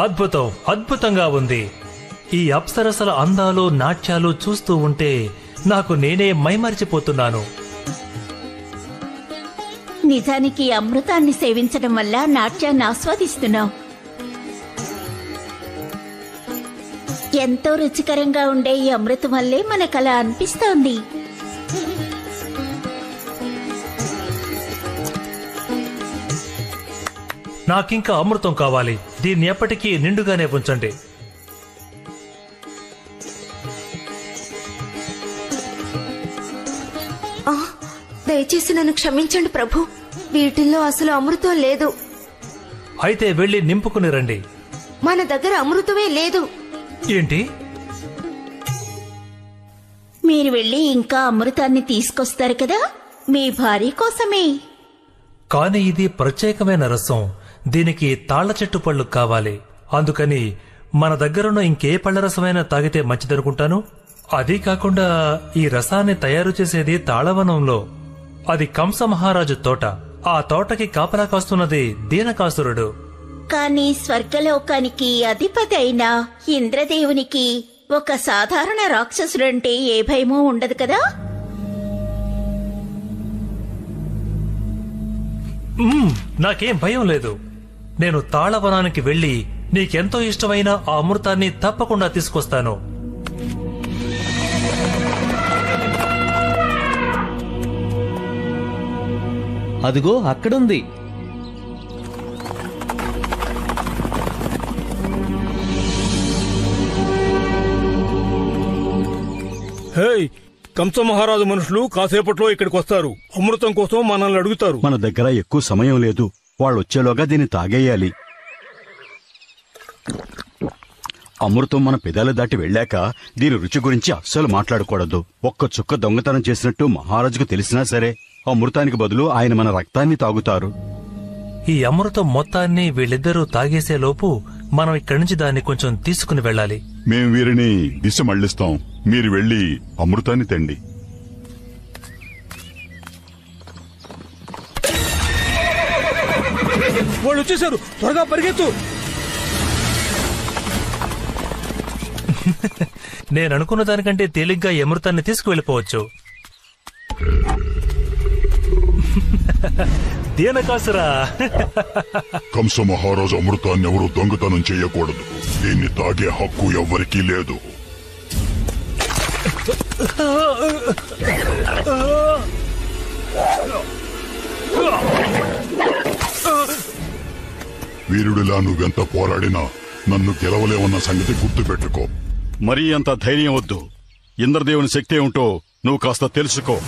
అద్భుతం, అద్భుతంగా ఉంది. ఈ అప్సరసల అందాలు నాట్యాలు చూస్తూ ఉంటే నాకు నేనే మైమరిచిపోతున్నాను. నిజానికి అమృతాన్ని సేవించడం వల్ల నాట్యాన్ని ఆస్వాదిస్తున్నాం. ఎంతో రుచికరంగా ఉండే ఈ అమృతం వల్లే మనకలా అనిపిస్తోంది. నాకింకా అమృతం కావాలి. దీన్ని ఎప్పటికీ నిండుగానే ఉంచండి. దయచేసి నన్ను క్షమించండి ప్రభు, వీటిల్లో అసలు అమృతం లేదు. అయితే వెళ్లి నింపుకుని రండి. మన దగ్గర అమృతమే లేదు. ఏంటి? మీరు వెళ్లి ఇంకా అమృతాన్ని తీసుకొస్తారు కదా, మీ భార్య కోసమే. కాని ఇది ప్రత్యేకమైన రసం. దీనికి తాళ్ల చెట్టు పళ్ళు కావాలి. అందుకని మన దగ్గరున్న ఇంకే పళ్ల రసమైనా తాగితే మంచిదనుకుంటాను. అదీ కాకుండా ఈ రసాన్ని తయారు చేసేది తాళవనంలో. అది కంస మహారాజు తోట. ఆ తోటకి కాపలా కాస్తున్నది దీనకాసురుడు. కానీ స్వర్గలోకానికి అధిపతి అయిన ఇంద్రదేవునికి ఒక సాధారణ రాక్షసుడంటే ఏ భయమూ ఉండదు కదా. నాకేం భయం లేదు. నేను తాళవనానికి వెళ్లి నీకెంతో ఇష్టమైన ఆ అమృతాన్ని తప్పకుండా తీసుకొస్తాను. అదిగో అక్కడుంది. హేయ్, కంస మహారాజు మనుషులు కాసేపట్లో ఇక్కడికి వస్తారు. అమృతం కోసం మనల్ని అడుగుతారు. మన దగ్గర ఎక్కువ సమయం లేదు. వాళ్ళొచ్చేలోగా దీన్ని తాగేయాలి. అమృతం మన పెదాలు దాటి వెళ్ళాక దీని రుచి గురించి అస్సలు మాట్లాడకూడదు. ఒక్క చుక్క దొంగతనం చేసినట్టు మహారాజుకు తెలిసినా సరే అమృతానికి బదులు ఆయన మన రక్తాన్ని తాగుతారు. ఈ అమృతం మొత్తాన్ని వీళ్ళిద్దరూ తాగేసేలోపు మనం ఇక్కడి నుంచి దాన్ని కొంచెం తీసుకుని వెళ్ళాలి. మేం వీరిని దిశ మళ్లిస్తాం. మీరు వెళ్లి అమృతాన్ని తండి. వాళ్ళు వచ్చేసారు, త్వరగా పరిగెత్తు. నేననుకున్న దానికంటే తేలిగ్గా ఈ అమృతాన్ని తీసుకువెళ్ళిపోవచ్చు. దీనకాసురా, కంస మహారాజు అమృతాన్ని ఎవరు దొంగతనం చేయకూడదు. దీన్ని తాగే హక్కు ఎవ్వరికీ లేదు. వీరుడిలా నువ్వెంత పోరాడినా నన్ను గెలవలేవన్న సంగతి గుర్తుపెట్టుకో. మరీ అంత ధైర్యం వద్దు. ఇంద్రదేవుని శక్తి ఏమిటో నువ్వు కాస్త తెలుసుకో.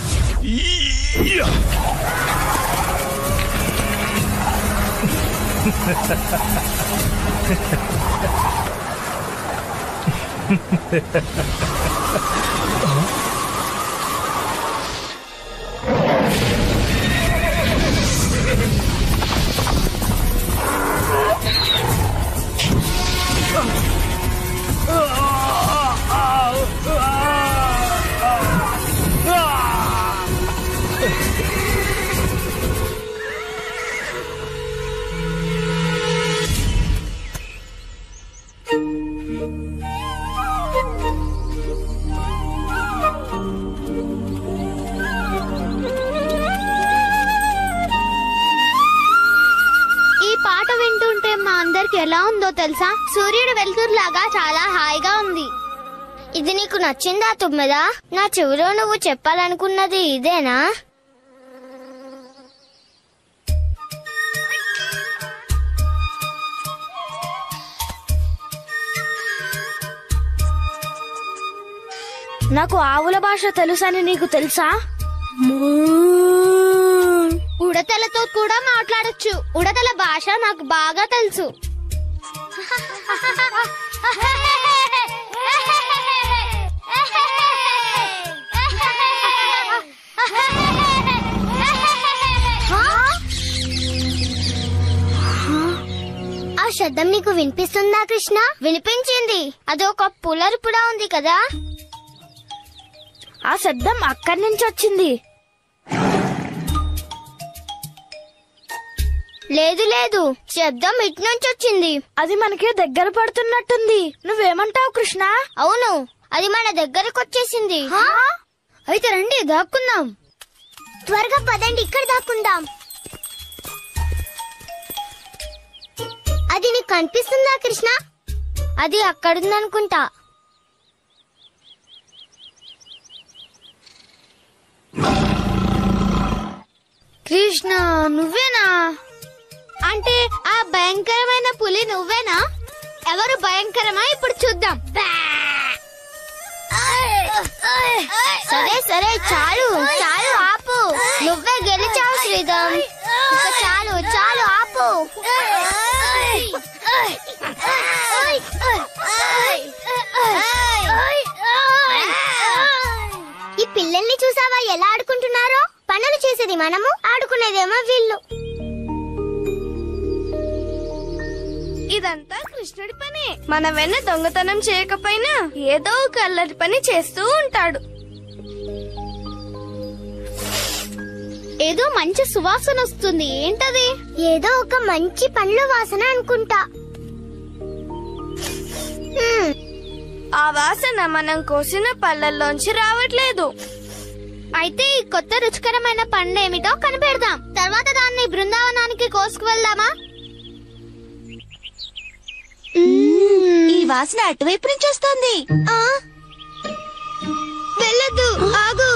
ఎలా ఉందో తెలుసా? సూర్యుడు వెలుతురులాగా చాలా హాయిగా ఉంది. ఇది నీకు నచ్చిందా తుమ్మెదా? నా చెవిలో నువ్వు చెప్పాలనుకున్నది ఇదేనా? నాకు ఆవుల భాష తెలుసని నీకు తెలుసా? ఉడతలతో కూడా మాట్లాడొచ్చు. ఉడతల భాష నాకు బాగా తెలుసు. శబ్దం నీకు వినిపిస్తుందా కృష్ణ? వినిపించింది. అదొక పులరుపుడా ఉంది కదా. ఆ శబ్దం అక్కడి నుంచి వచ్చింది. లేదు లేదు, శబ్దం ఇటు నుంచి వచ్చింది. అది మనకి దగ్గర పడుతున్నట్టుంది. నువ్వేమంటావు కృష్ణ? అవును, అది మన దగ్గరకు వచ్చేసింది. అయితే రండి దాక్కుందాం. త్వరగా పదండి, ఇక్కడ దాక్కుందాం. అది నీకు కనిపిస్తుందా కృష్ణ? అది అక్కడుందనుకుంటా. కృష్ణ నువ్వేనా? అంటే ఆ భయంకరమైన పులి నువ్వేనా? ఎవరు భయంకరమా ఇప్పుడు చూద్దాం. సరే సరే, చాలు చాలు, ఆపు. నువ్వే గెలిచావు శ్రీధం. చాలు చాలు, ఆపు. ఈ పిల్లల్ని చూసావా ఎలా ఆడుకుంటున్నారో? పనులు చేసేది మనము, ఆడుకునేదేమో వీళ్ళు. ఇదంతా కృష్ణుడి పని. మన వెన్న దొంగతనం చేయకపోయినా ఏదో ఒక అల్లరి పని చేస్తూ ఉంటాడు. ఏదో మంచి సువాసన వస్తుంది. ఏంటది? ఏదో ఒక మంచి పండ్ల వాసన అనుకుంటా. ఆ వాసన మనం కోసిన పళ్ళల్లోంచి రావట్లేదు. అయితే ఈ కొత్త రుచికరమైన పండు ఏమిటో కనిపెడదాం. తర్వాత దాన్ని బృందావనానికి కోసుకువెళ్దామా? ఈ వాసన అటువైపు నుంచి వస్తుంది. వెళ్ళొద్దు, ఆగు.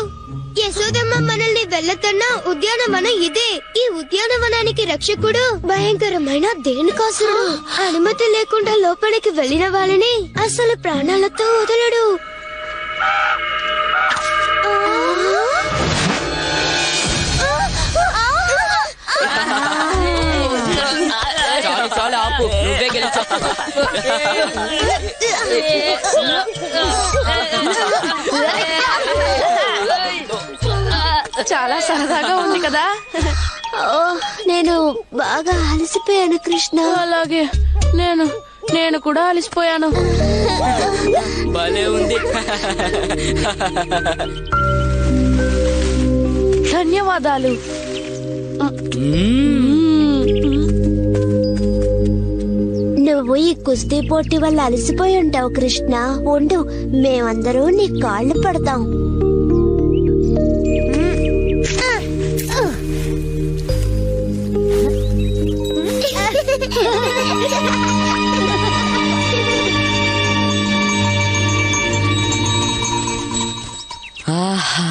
యశోదమ్మ మనల్ని వెళ్ళతున్న ఉద్యానవనం ఇదే. ఈ ఉద్యానవనానికి రక్షకుడు భయంకరమైన దేనికాసురుడు. అనుమతి లేకుండా లోపలికి వెళ్లిన వాళ్ళని అసలు ప్రాణాలతో వదలడు. చాలా ఆపు, నువ్వే గెలిచావు. చాలా సరదాగా ఉంది కదా. నేను బాగా అలసిపోయాను కృష్ణ. అలాగే నేను కూడా అలసిపోయాను. భలే ఉంది. ధన్యవాదాలు. నువ్వు ఈ కుస్తీ పోటీ వల్ల అలసిపోయి ఉంటావు కృష్ణ. ఉండు, మేమందరూ నీ కాళ్ళు పడతాం. ఆహా,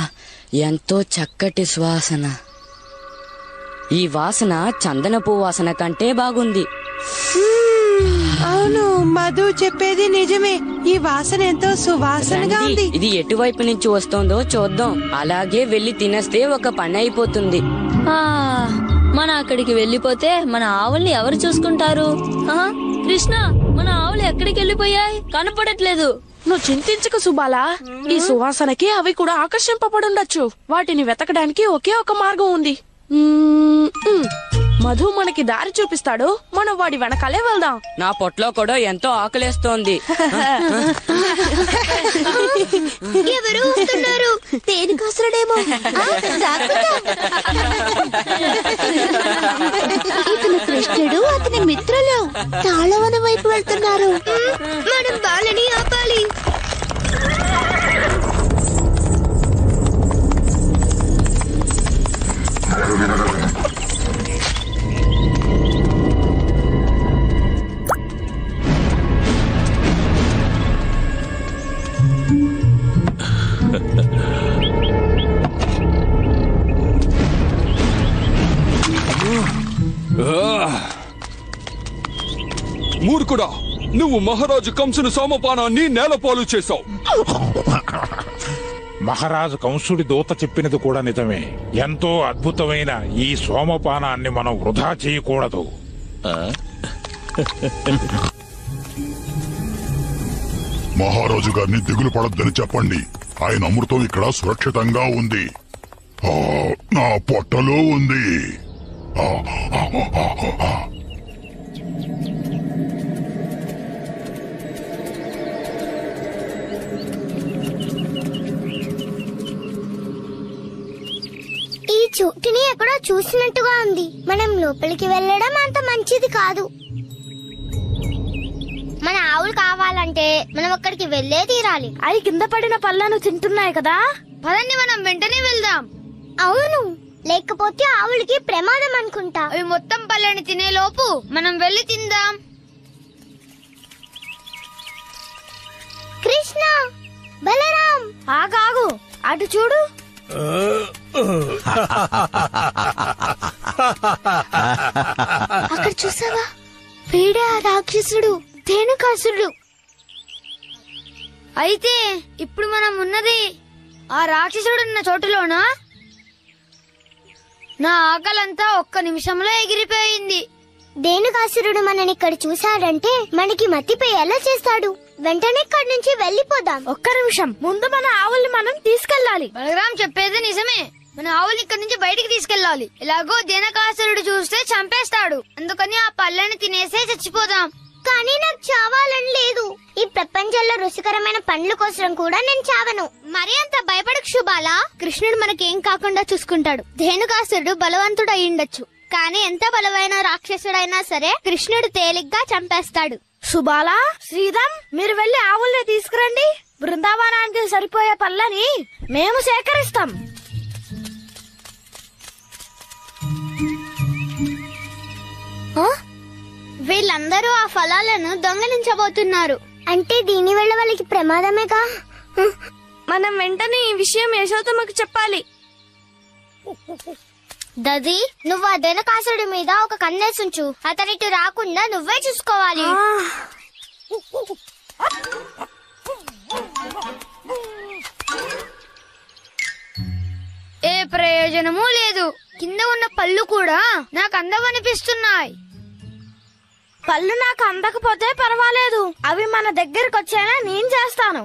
ఎంతో చక్కటి సువాసన. ఈ వాసన చందనపు వాసన కంటే బాగుంది. అవును, మధు చెప్పేది నిజమే. ఈ వాసన ఎంతో సువాసనగా ఉంది. ఇది ఎటువైపు నుంచి వస్తుందో చూద్దాం. అలాగే వెళ్లి తినేస్తే ఒక పని అయిపోతుంది. మనం అక్కడికి వెళ్ళిపోతే మన ఆవుల్ని ఎవరు చూసుకుంటారు? కృష్ణ, మన ఆవులు ఎక్కడికి వెళ్ళిపోయాయి? కనపడట్లేదు. నువ్వు చింతించక సుబాలా. ఈ సువాసనకి అవి కూడా ఆకర్షింపబడుండొచ్చు. వాటిని వెతకడానికి ఒకే ఒక మార్గం ఉంది. మధు మనకి దారి చూపిస్తాడు. మనం వాడి వెనకాలే వెళ్దాం. నా పొట్లో కూడా ఎంతో ఆకలేస్తోంది. ఎవరు వస్తున్నారు? దేనికోసడేమో. ఇతను కృష్ణుడు, అతని మిత్రులు తాళవనం వైపు వెళ్తున్నారు. మనం బాలని ఆపాలి. మూర్ఖుడా, నువ్వు మహారాజు కంసుని సోమపానాన్ని నేలపాలు చేశావు. మహారాజు కంసుడి దూత చెప్పినది కూడా నిజమే. ఎంతో అద్భుతమైన ఈ సోమపానాన్ని మనం వృధా చేయకూడదు. మహారాజు గారిని దిగులు పడొద్దని చెప్పండి. ఆయన అమృతం ఇక్కడ సురక్షితంగా ఉంది. నా పొట్టలో ఉంది. చోటుని ఎక్కడో చూసినట్టుగా ఉంది. మనం లోపలికి వెళ్ళడం అంత మంచిది కాదు. మన ఆవులు కావాలంటే మనం అక్కడికి వెళ్ళే తీరాలి. అవి కింద పడిన పళ్ళను తింటున్నాయి కదా. పదండి, మనం వెంటనే వెళ్దాం. అవును, లేకపోతే ఆవులకి ప్రమాదం అనుకుంటా. అవి మొత్తం పళ్ళని తినే లోపు మనం వెళ్ళి తిందాం. కృష్ణ, బలరాం, ఆగాగు, అటు చూడు. అక్కడ చూసావా? వీడే ఆ రాక్షసుడు, ధేనుకాసురుడు. అయితే ఇప్పుడు మనం ఉన్నది ఆ రాక్షసుడు ఉన్న చోటులోనా? నా ఆకలంతా ఒక్క నిమిషంలో ఎగిరిపోయింది. ధేనుకాసురుడు మనని ఇక్కడ చూశాడంటే మనకి మతిపోయేలా చేస్తాడు. వెంటనే ఇక్కడి నుంచి వెళ్ళిపోదాం. ఒక్క నిమిషం, ముందు మన ఆవుల్ని మనం తీసుకెళ్ళాలి. బలరాం చెప్పేది నిజమే. మన ఆవుల్ని ఇక్కడి నుంచి బయటికి తీసుకెళ్లాలి. ఎలాగో ధేనుకాసురుడు చూస్తే చంపేస్తాడు. అందుకని ఆ పళ్ళని తినేసే చచ్చిపోదాం. కానీ నాకు చావాలని లేదు. ఈ ప్రపంచంలో రుచికరమైన పండ్ల కోసం కూడా నేను చావను. మరి అంత భయపడకు శుభాల. కృష్ణుడు మనకేం కాకుండా చూసుకుంటాడు. ధేనుకాసురుడు బలవంతుడు అయ్యుండొచ్చు, కానీ ఎంత బలమైన రాక్షసుడైనా సరే కృష్ణుడు తేలిగ్గా చంపేస్తాడు. సుబాలా, శ్రీధం, మీరు వెళ్లి ఆవుల్ని తీసుకురండి. బృందావనానికి సరిపోయే పళ్ళని మేము సేకరిస్తాం. వీళ్ళందరూ ఆ ఫలాలను దొంగలించబోతున్నారు. అంటే దీని వల్ల వాళ్ళకి ప్రమాదమేగా. మనం వెంటనే ఈ విషయం యశోదమ్మకు చెప్పాలి. దది, నువ్వు ఆ ధేనుకాసుడి మీద ఒక కన్నేసుంచు. అతనిటి రాకుండా నువ్వే చూసుకోవాలి. ఏ ప్రయోజనమూ లేదు. కింద ఉన్న పళ్ళు కూడా నాకు అందమనిపిస్తున్నాయి. పళ్ళు నాకు అందకపోతే పర్వాలేదు, అవి మన దగ్గరకు వచ్చేలా నేను చేస్తాను.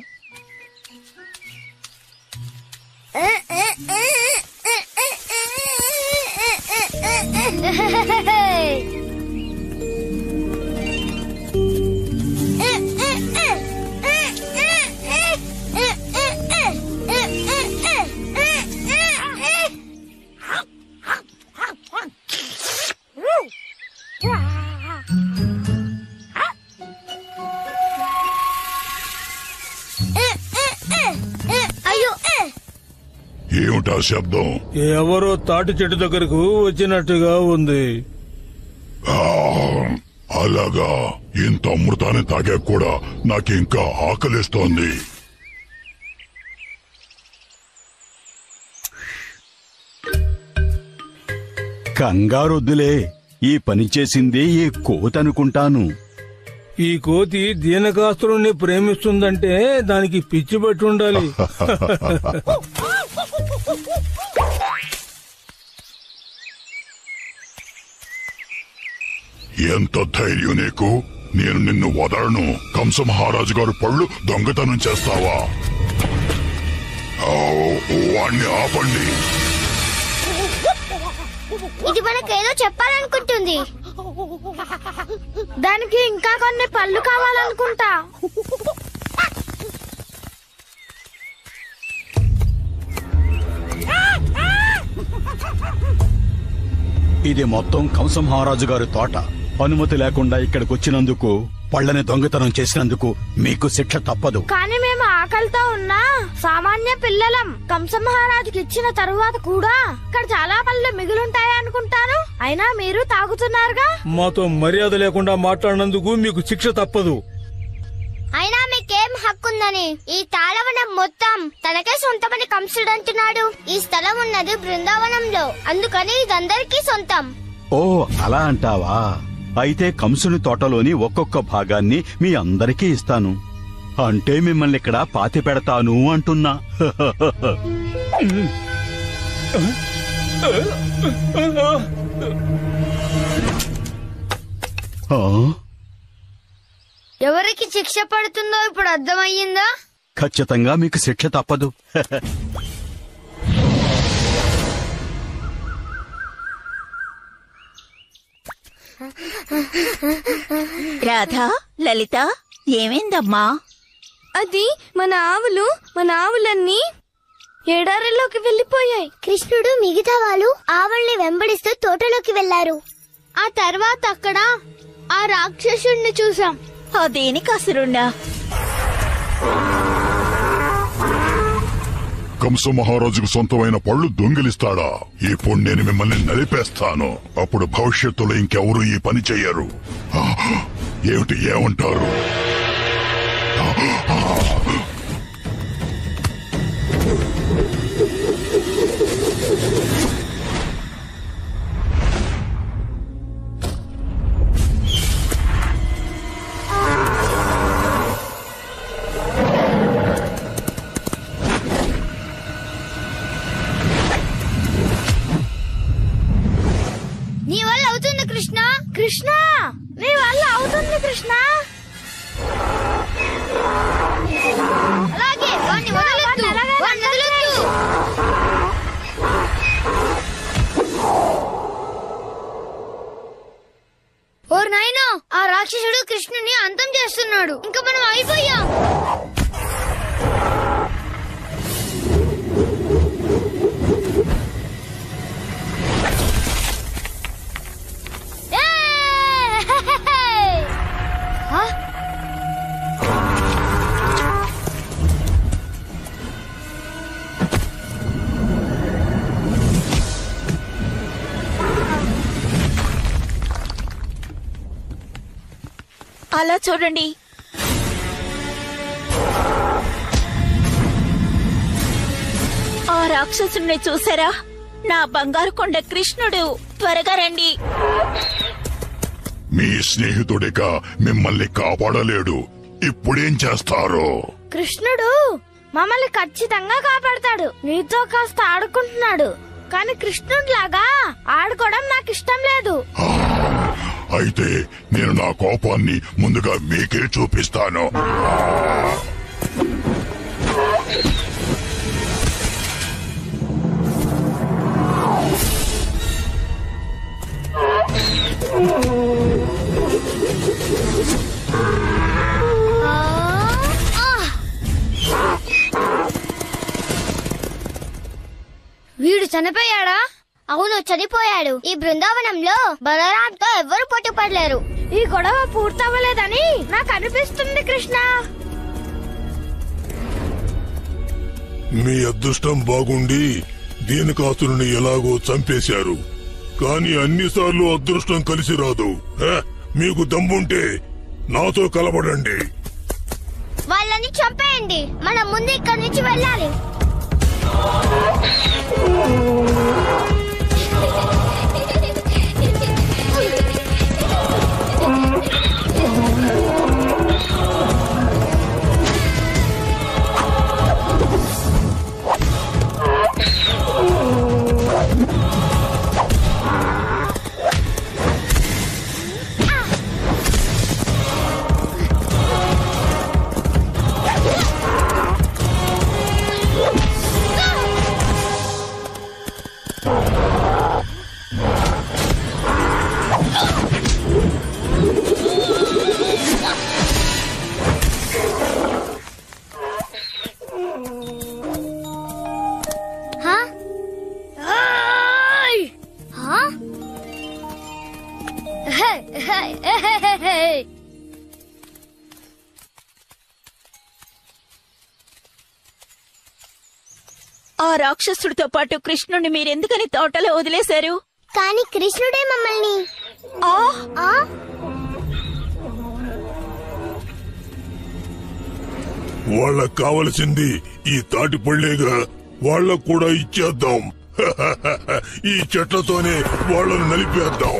ఏమిటా శబ్దం? ఎవరో తాటి చెట్టు దగ్గరకు వచ్చినట్టుగా ఉంది. అలాగా? ఇంత అమృతాన్ని తాగా కూడా నాకింకా ఆకలిస్తోంది. కంగారొద్దులే, ఈ పని చేసింది ఈ కోతనుకుంటాను. ఈ కోతి దీనకాసురుణ్ణి ప్రేమిస్తుందంటే దానికి పిచ్చి పట్టి ఉండాలి. ఎంత ధైర్యం నీకు? నేను నిన్ను వదలను. కంస మహారాజు గారు పళ్ళు దొంగతనం చేస్తావా? వాణ్ణి ఆపండి. ఇది మనకేదో చెప్పాలనుకుంటుంది. దానికి ఇంకా కొన్ని పళ్ళు కావాలనుకుంటా. ఇది మొత్తం కంస మహారాజు గారి తోట. అనుమతి లేకుండా ఇక్కడికి వచ్చినందుకు, పళ్ళని దొంగతనం చేసినందుకు మీకు శిక్ష తప్పదు. కానీ మేము ఆకలితో ఉన్నా సామాన్య పిల్లలం. కంస మహారాజుకి ఇచ్చిన తరువాత కూడా ఇక్కడ చాలా పళ్ళు మిగులుంటాయి అనుకుంటాను. అయినా మీరు తాగుతున్నారుగా. మాతో మర్యాద లేకుండా మాట్లాడినందుకు మీకు శిక్ష తప్పదు. అయినా మీకేం హక్కుందని? ఈ తాళవనం మొత్తం తనకే సొంతమని కంసుడు అంటున్నాడు. ఈ స్థలం ఉన్నది బృందావనంలో, అందుకని ఇదందరికీ సొంతం. ఓ, అలా అంటావా? అయితే కంసుని తోటలోని ఒక్కొక్క భాగాన్ని మీ అందరికీ ఇస్తాను. అంటే మిమ్మల్ని ఇక్కడ పాతి పెడతాను అంటున్నా. ఎవరికి శిక్ష పడుతుందో ఇప్పుడు అర్థమయ్యిందా? ఖచ్చితంగా మీకు శిక్ష తప్పదు. రాధా, లలిత, ఏమైందమ్మా? అది మన ఆవులన్నీ ఎడారిలోకి వెళ్ళిపోయాయి. కృష్ణుడు మిగతా వాళ్ళు ఆవల్ని వెంబడిస్తూ తోటలోకి వెళ్లారు. ఆ తర్వాత అక్కడ ఆ రాక్షసుడిని చూసాం. దేనికి అసురుణ్ణా? కంస మహారాజుకు సొంతమైన పళ్ళు దొంగిలిస్తాడా? ఇప్పుడు నేను మిమ్మల్ని నలిపేస్తాను. అప్పుడు భవిష్యత్తులో ఇంకెవరూ ఈ పని చెయ్యరు. ఏమంటారు? నీ వల్ల అవుతుంది కృష్ణ. కృష్ణ నీ వల్ల అవుతుంది కృష్ణ. అలాగే వాణ్ణి వదలొద్దు. ఓ నాయనా, ఆ రాక్షసుడు కృష్ణుని అంతం చేస్తున్నాడు. ఇంకా మనం అయిపోయాం. అలా చూడండి. ఆ రాక్షసుని చూసారా? నా బంగారు కొండ కృష్ణుడు. త్వరగా రండి. మీ స్నేహితుడిగా మిమ్మల్ని కాపాడలేడు. ఇప్పుడేం చేస్తారు? కృష్ణుడు మమ్మల్ని ఖచ్చితంగా కాపాడతాడు. నీతో కాస్త ఆడుకుంటున్నాడు, కానీ కృష్ణుడిలాగా ఆడుకోవడం నాకు ఇష్టం లేదు. అయితే నేను నా కోపాన్ని ముందుగా మీకే చూపిస్తాను. వీడు చనిపోయాడా? అవును, చనిపోయాడు. ఈ బృందావనంలో బలరాంతో ఎవ్వరు పోటీ పడలేరు. ఈ గొడవ పూర్తవ్వలేదని నాకు అనిపిస్తుంది కృష్ణ. మీ అదృష్టం బాగుండి దీనకాసురుని ఎలాగో చంపేశారు. కాని అన్నిసార్లు అదృష్టం కలిసి రాదు. మీకు దమ్ముంటే నాతో కలబడండి. వాళ్ళని చంపేయండి. మనం ముందు ఇక్కడి నుంచి వెళ్ళాలి. ఆ రాక్షసుడితో పాటు కృష్ణుడిని మీరెందుకని తోటలో వదిలేశారు? కానీ కృష్ణుడే మమ్మల్ని వాళ్ళకు కావలసింది ఈ తాటి పళ్ళేగా, వాళ్ళకు కూడా ఇచ్చేద్దాం. ఈ చెట్లతోనే వాళ్ళను నలిపేద్దాం.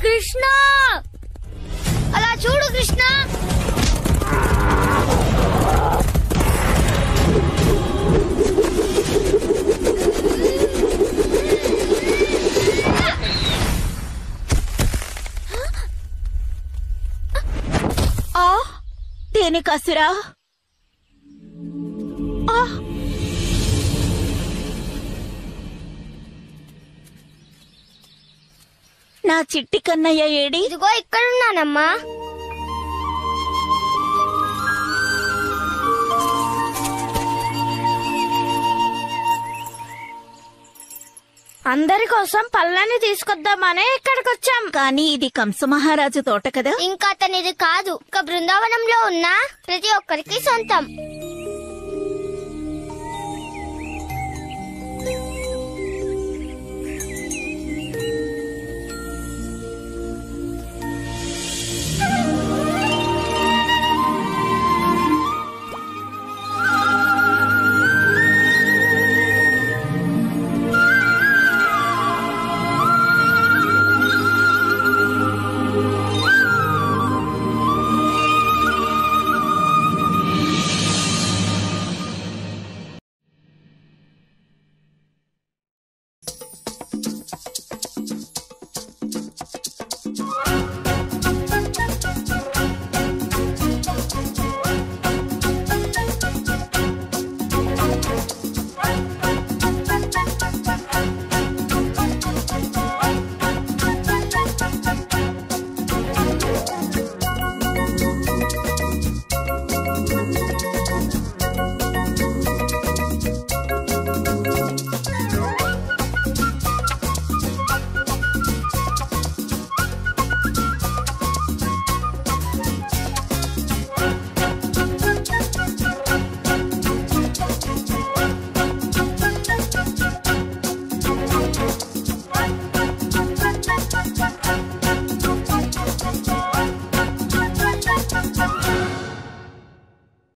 కృష్ణ, అలా చూడు కృష్ణ. దేనికాసురా? నా చిట్టి కన్నయ్య ఏడి? ఇదిగో ఇక్కడున్నానమ్మా. అందరి కోసం పళ్ళని తీసుకొద్దామనే ఇక్కడికి వచ్చాం. కానీ ఇది కంసమహారాజు తోట కదా? ఇంకా అతనిది కాదు. ఒక బృందావనంలో ఉన్న ప్రతి ఒక్కరికి సొంతం.